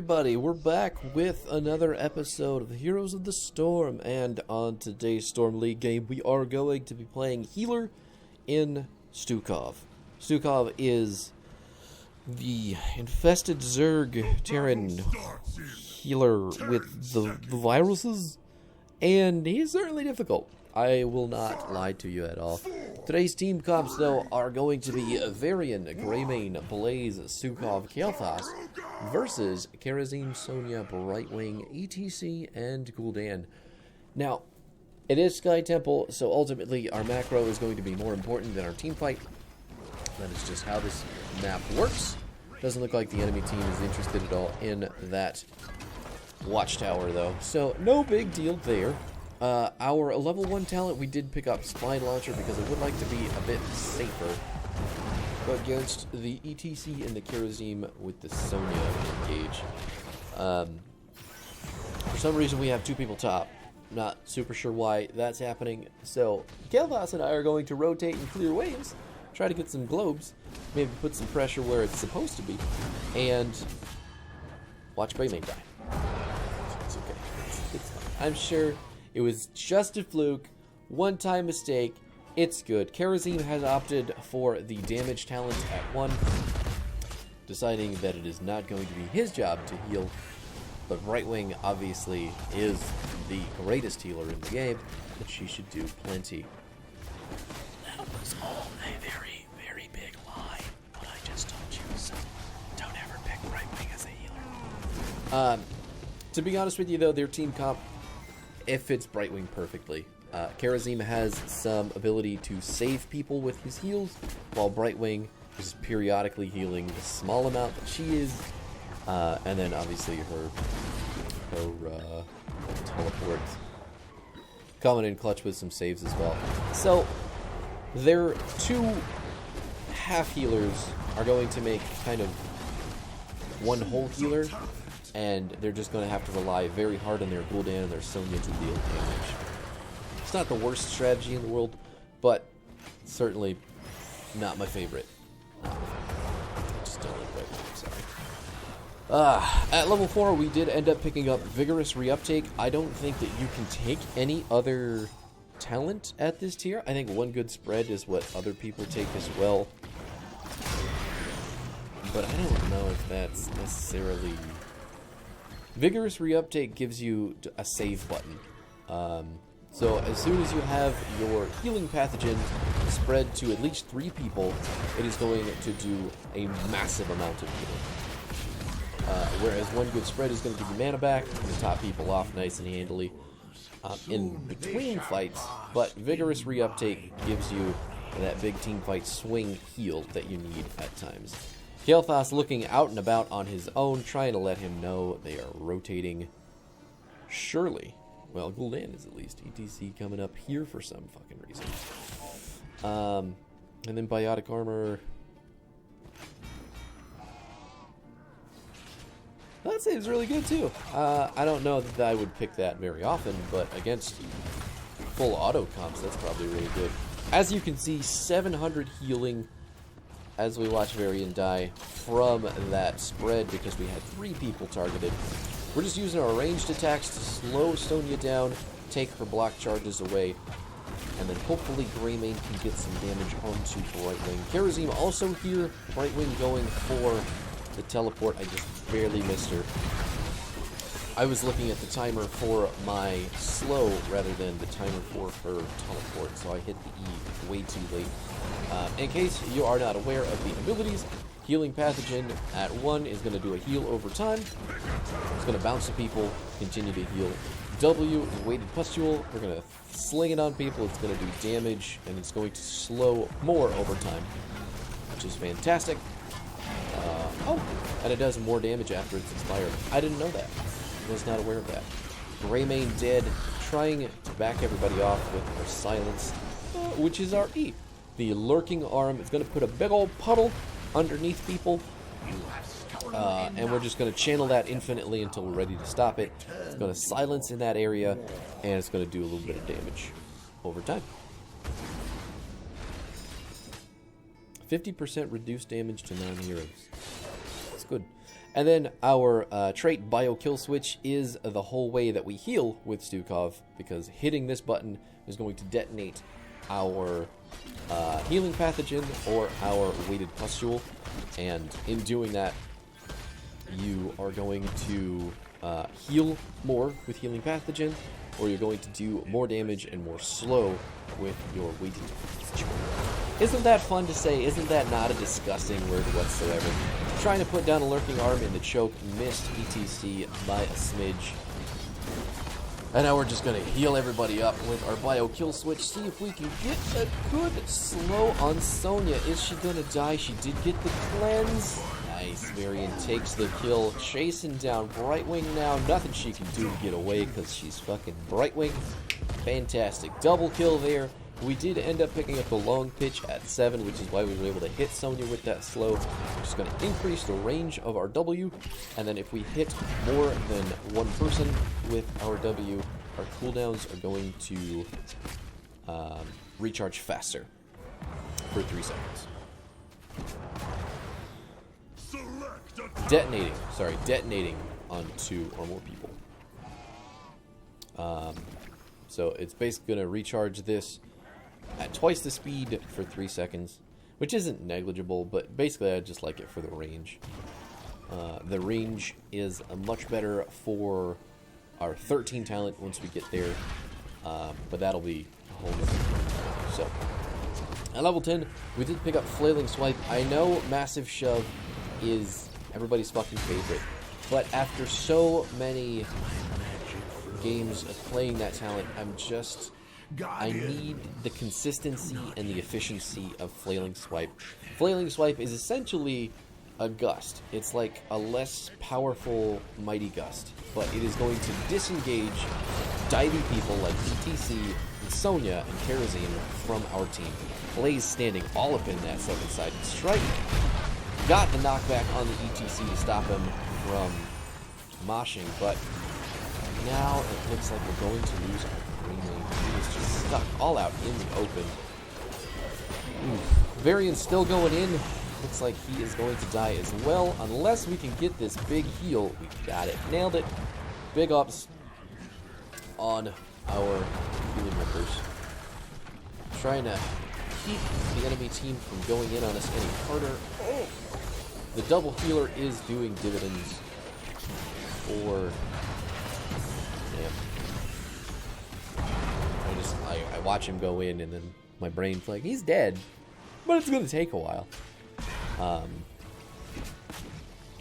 everybody, we're back with another episode of the Heroes of the Storm, and on today's Storm League game, we are going to be playing Healer in Stukov. Stukov is the infested Zerg Terran healer with the viruses, and he's certainly difficult. I will not lie to you at all. Today's team comps, though, are going to be Varian, Greymane, Blaze, Stukov, Kael'thas versus Karazim, Sonya, Brightwing, ETC, and Gul'dan. Now, it is Sky Temple, so ultimately our macro is going to be more important than our team fight. That is just how this map works. Doesn't look like the enemy team is interested at all in that watchtower, though. So, no big deal there. Our level 1 talent, we did pick up Spine Launcher because I would like to be a bit safer against the ETC and the Karazim with the Sonya engage. For some reason, we have two people top. Not super sure why that's happening. So, Kael'thas and I are going to rotate and clear waves, try to get some globes, maybe put some pressure where it's supposed to be, and watch Greymane die. It's okay. It's fine. I'm sure it was just a fluke, one-time mistake. It's good. Karazim has opted for the damage talent at 1, deciding that it is not going to be his job to heal. But Brightwing obviously is the greatest healer in the game, and she should do plenty. That was all a very, very big lie, what I just told you, so don't ever pick Brightwing as a healer. To be honest with you, though, their team comp, it fits Brightwing perfectly. Karazim has some ability to save people with his heals, while Brightwing is periodically healing the small amount that she is, and then obviously her teleport coming in clutch with some saves as well. So their two half healers are going to make kind of one whole healer, and they're just going to have to rely very hard on their Gul'dan and their Sonya to deal damage. It's not the worst strategy in the world, but certainly not my favorite. Just don't like Brightwing, sorry. At level 4, we did end up picking up Vigorous Reuptake. I don't think that you can take any other talent at this tier. I think one good spread is what other people take as well. But I don't know if that's necessarily... Vigorous Reuptake gives you a save button. So as soon as you have your healing pathogen spread to at least 3 people, it is going to do a massive amount of healing. Whereas one good spread is going to give you mana back and top people off nice and handily in between fights, but Vigorous Reuptake gives you that big team fight swing heal that you need at times. Kael'thas looking out and about on his own, trying to let him know they are rotating. Surely. Well, Gul'dan is at least. ETC coming up here for some fucking reason. And then Biotic Armor. That save's really good too. I don't know that I would pick that very often, but against full auto comps, that's probably really good. As you can see, 700 healing as we watch Varian die from that spread because we had 3 people targeted. We're just using our ranged attacks to slow Sonya down, take her block charges away, and then hopefully Greymane can get some damage onto Brightwing. Karazim also here, Brightwing going for the teleport. I just barely missed her. I was looking at the timer for my slow rather than the timer for her teleport, so I hit the E way too late. In case you are not aware of the abilities, Healing Pathogen at 1 is going to do a heal over time. It's going to bounce to people, continue to heal. W is Weighted Pustule. We're going to sling it on people. It's going to do damage, and it's going to slow more over time, which is fantastic. And it does more damage after it's expired. I didn't know that. I was not aware of that. Greymane dead, trying to back everybody off with our silence, which is our E. The Lurking Arm is going to put a big old puddle underneath people, and we're just going to channel that infinitely until we're ready to stop it. It's going to silence in that area, and it's going to do a little bit of damage over time. 50% reduced damage to non-heroes. That's good. And then our trait Bio Kill Switch is the whole way that we heal with Stukov, because hitting this button is going to detonate our healing pathogen or our weighted pustule, and in doing that you are going to heal more with healing pathogen, or you're going to do more damage and more slow with your weighted pustule. Isn't that fun to say? Isn't that not a disgusting word whatsoever? Trying to put down a lurking arm in the choke, missed ETC by a smidge. And now we're just going to heal everybody up with our Bio Kill Switch. See if we can get a good slow on Sonya. Is she going to die? She did get the cleanse. Nice. Varian takes the kill. Chasing down Brightwing now. Nothing she can do to get away because she's fucking Brightwing. Fantastic. Double kill there. We did end up picking up the long pitch at 7, which is why we were able to hit Sonya with that slow. We're just going to increase the range of our W, and then if we hit more than one person with our W, our cooldowns are going to recharge faster for 3 seconds. Detonating on 2 or more people. So it's basically going to recharge this at twice the speed for 3 seconds, which isn't negligible, but basically I just like it for the range. The range is much better for our 13 talent once we get there, but that'll be a whole other thing. So, at level 10, we did pick up Flailing Swipe. I know Massive Shove is everybody's fucking favorite, but after so many games of playing that talent, I need the consistency and the efficiency of Flailing Swipe. Flailing Swipe is essentially a gust. It's like a less powerful Mighty Gust, but it is going to disengage divey people like ETC, and Sonya, and Karazine from our team. Blaze standing all up in that second-sided strike. Got the knockback on the ETC to stop him from moshing, but now it looks like we're going to lose our green lane. He is just stuck all out in the open. Varian's still going in. Looks like he is going to die as well, unless we can get this big heal. We got it. Nailed it. Big ups on our healing members. Trying to keep the enemy team from going in on us any harder. Oh! The double healer is doing dividends for... I watch him go in, and then my brain's like, he's dead. But it's going to take a while.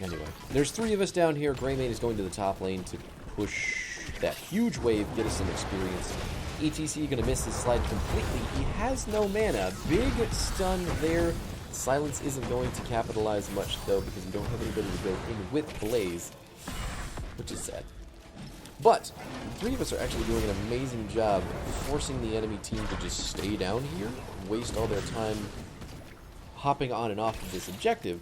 Anyway, there's 3 of us down here. Greymane is going to the top lane to push that huge wave, get us some experience. ETC going to miss his slide completely. He has no mana. Big stun there. Silence isn't going to capitalize much, though, because we don't have anybody to go in with Blaze, which is sad. But the 3 of us are actually doing an amazing job forcing the enemy team to just stay down here, waste all their time hopping on and off of this objective,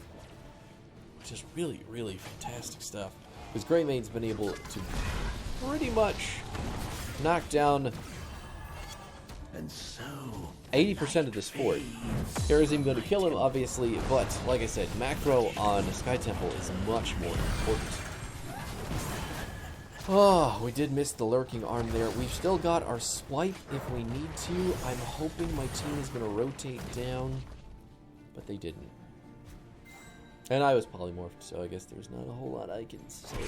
which is really, really fantastic stuff. Because Greymane's been able to pretty much knock down 80% of this fort. Karazim going to kill him, obviously, but like I said, macro on Sky Temple is much more important. Oh, we did miss the lurking arm there. We've still got our swipe if we need to. I'm hoping my team is going to rotate down, but they didn't. And I was polymorphed, so I guess there's not a whole lot I can say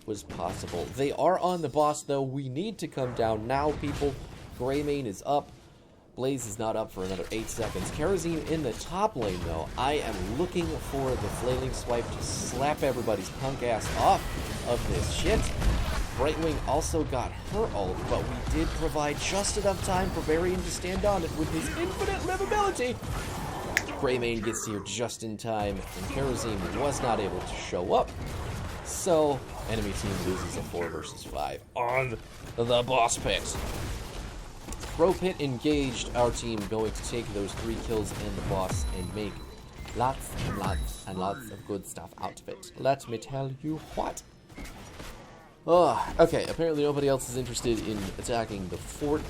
was possible. They are on the boss, though. We need to come down now, people. Greymane is up. Blaze is not up for another 8 seconds. Karazim in the top lane, though. I am looking for the flailing swipe to slap everybody's punk ass off of this shit. Brightwing also got her ult, but we did provide just enough time for Varian to stand on it with his infinite livability. Greymane gets here just in time, and Karazim was not able to show up. So, enemy team loses a 4 versus 5 on the boss pit. Pro Pit engaged, our team going to take those 3 kills and the boss and make lots and lots and lots of good stuff out of it. Let me tell you what. Okay, apparently nobody else is interested in attacking the fort.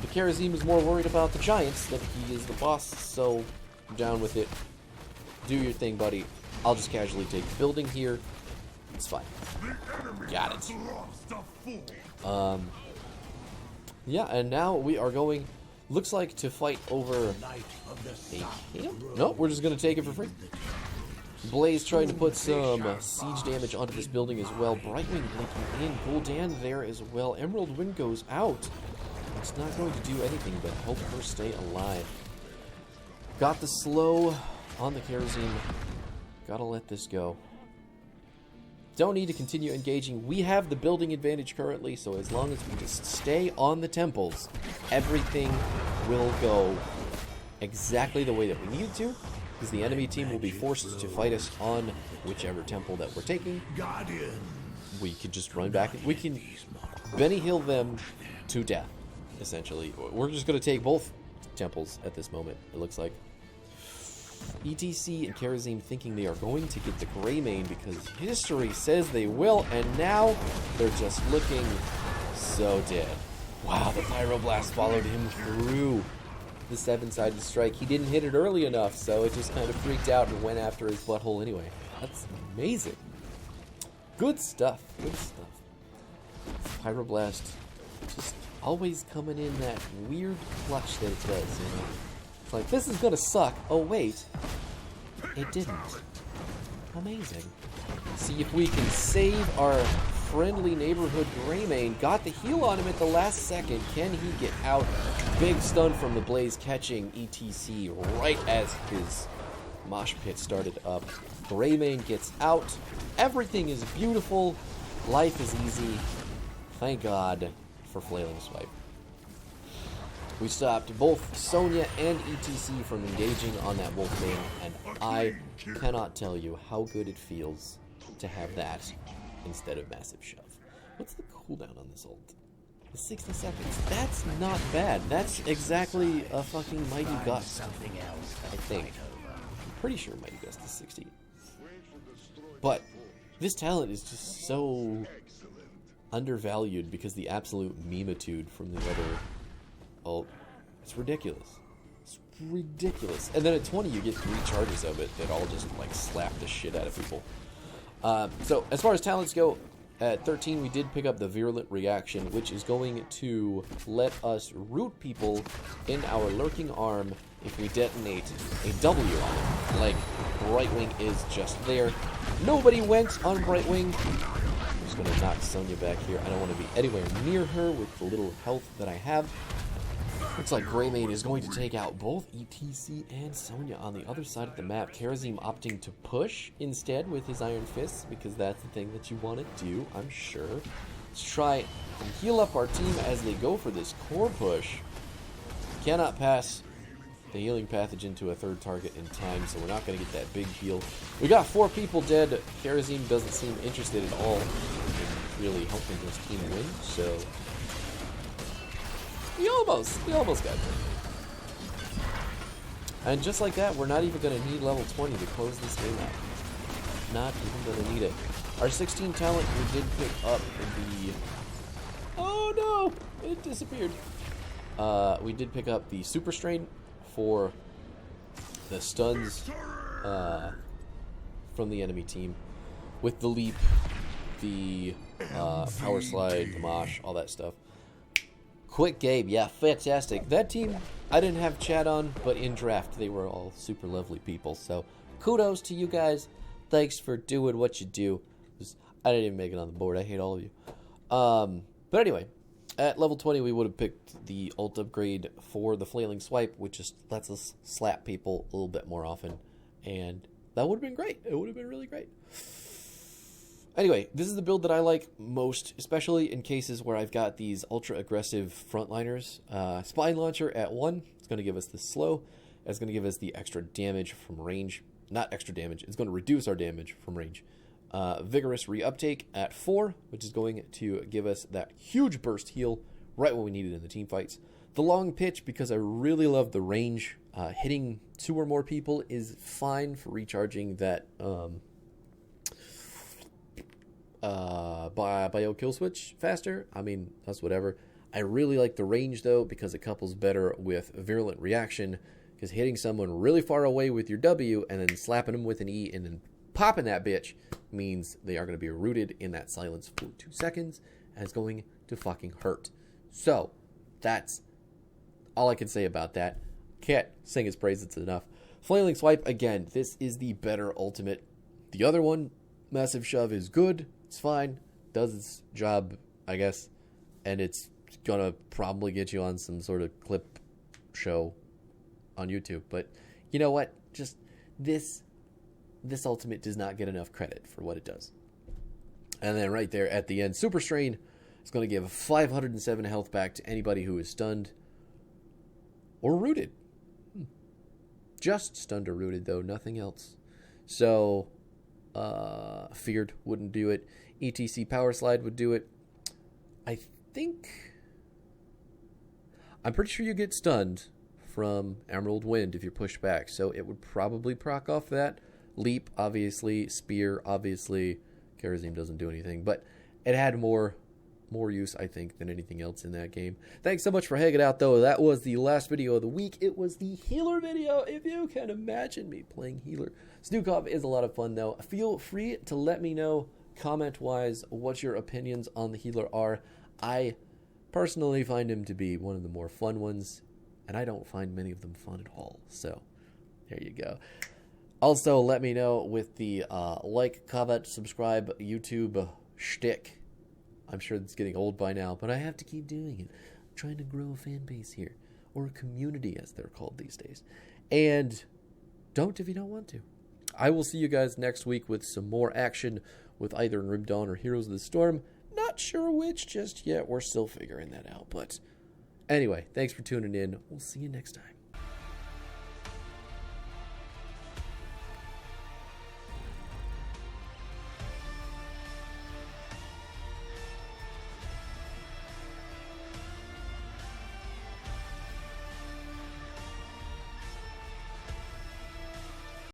The Karazim is more worried about the giants than he is the boss, so I'm down with it. Do your thing, buddy. I'll just casually take the building here. It's fine. Got it. Yeah, and now we are going, looks like, to fight over a camp? Nope, we're just going to take it for free. Blaze trying to put some siege damage onto this building as well. Brightwing blinking in. Gul'dan there as well. Emerald Wind goes out. It's not going to do anything but help her stay alive. Got the slow on the kerosene. Gotta let this go. Don't need to continue engaging. We have the building advantage currently, so as long as we just stay on the temples, everything will go exactly the way that we need it to, because the enemy team will be forced to fight us on whichever temple that we're taking. We could just run back. We can Benny Hill them to death, essentially. We're just going to take both temples at this moment, it looks like. ETC and Karazim thinking they are going to get the Greymane because history says they will, and now they're just looking so dead. Wow, the Pyroblast followed him through the 7-sided strike. He didn't hit it early enough, so it just kind of freaked out and went after his butthole anyway. That's amazing. Good stuff. Good stuff. Pyroblast just always coming in that weird clutch that it does, you know? It's like, this is gonna suck. Oh, wait. It didn't. Amazing. See if we can save our friendly neighborhood Greymane. Got the heal on him at the last second. Can he get out? Big stun from the Blaze, catching ETC right as his mosh pit started up. Greymane gets out. Everything is beautiful. Life is easy. Thank God for Flailing Swipe. We stopped both Sonya and ETC from engaging on that Wolfman, and I cannot tell you how good it feels to have that instead of Massive Shove. What's the cooldown on this ult? It's 60 seconds. That's not bad. That's exactly a fucking Mighty Gust, I think. I'm pretty sure Mighty Gust is 60. But this talent is just so undervalued because the absolute memitude from the other ult. It's ridiculous. It's ridiculous. And then at 20 you get 3 charges of it that all just like slap the shit out of people. So as far as talents go, at 13 we did pick up the Virulent Reaction, which is going to let us root people in our Lurking Arm if we detonate a W on it. Like Brightwing is just there. Nobody went on Brightwing. I'm just going to knock Sonya back here. I don't want to be anywhere near her with the little health that I have. Looks like Greymane is going to take out both ETC and Sonya on the other side of the map. Karazim opting to push instead with his Iron Fists, because that's the thing that you want to do, I'm sure. Let's try and heal up our team as they go for this core push. Cannot pass the healing pathogen to a third target in time, so we're not going to get that big heal. We got 4 people dead. Karazim doesn't seem interested at all in really helping his team win, so we almost got there. And just like that, we're not even going to need level 20 to close this game out. Not even going to need it. Our 16 talent we did pick up the... Oh no! It disappeared. We did pick up the Super Strain for the stuns from the enemy team. With the leap, the power slide, the mosh, all that stuff. Quick game, yeah, fantastic. That team, I didn't have chat on, but in draft, they were all super lovely people. So, kudos to you guys. Thanks for doing what you do. I didn't even make it on the board. I hate all of you. But anyway, at level 20, we would have picked the ult upgrade for the Flailing Swipe, which just lets us slap people a little bit more often. And that would have been great. It would have been really great. Anyway, this is the build that I like most, especially in cases where I've got these ultra-aggressive frontliners. Spine Launcher at 1, it's going to give us the slow. It's going to give us the extra damage from range. Not extra damage, it's going to reduce our damage from range. Vigorous Reuptake at 4, which is going to give us that huge burst heal right when we need it in the team fights. The Long Pitch, because I really love the range. Hitting 2 or more people is fine for recharging that... bio kill switch faster. I mean, that's whatever. I really like the range though, because it couples better with Virulent Reaction, because hitting someone really far away with your W and then slapping them with an E and then popping that bitch means they are going to be rooted in that silence for 2 seconds, and it's going to fucking hurt. So, that's all I can say about that. Can't sing its praises enough. Flailing Swipe, again, this is the better ultimate. The other one, Massive Shove, is good. It's fine. Does its job, I guess. And it's gonna probably get you on some sort of clip show on YouTube. But you know what? Just this ultimate does not get enough credit for what it does. And then right there at the end, Super Strain is going to give 507 health back to anybody who is stunned or rooted. Just stunned or rooted, though, nothing else. So, Feared wouldn't do it. ETC Power Slide would do it. I'm pretty sure you get stunned from Emerald Wind if you're pushed back, so it would probably proc off that. Leap, obviously. Spear, obviously. Kerosene doesn't do anything, but it had more use, I think, than anything else in that game. Thanks so much for hanging out, though. That was the last video of the week. It was the Healer video, if you can imagine me playing Healer. Stukov is a lot of fun, though. Feel free to let me know, comment-wise, what your opinions on the Healer are. I personally find him to be one of the more fun ones, and I don't find many of them fun at all. So, there you go. Also, let me know with the like, comment, subscribe, YouTube shtick. I'm sure it's getting old by now, but I have to keep doing it. I'm trying to grow a fan base here, or a community as they're called these days. And don't if you don't want to. I will see you guys next week with some more action with either Grim Dawn or Heroes of the Storm. Not sure which just yet. We're still figuring that out. But anyway, thanks for tuning in. We'll see you next time.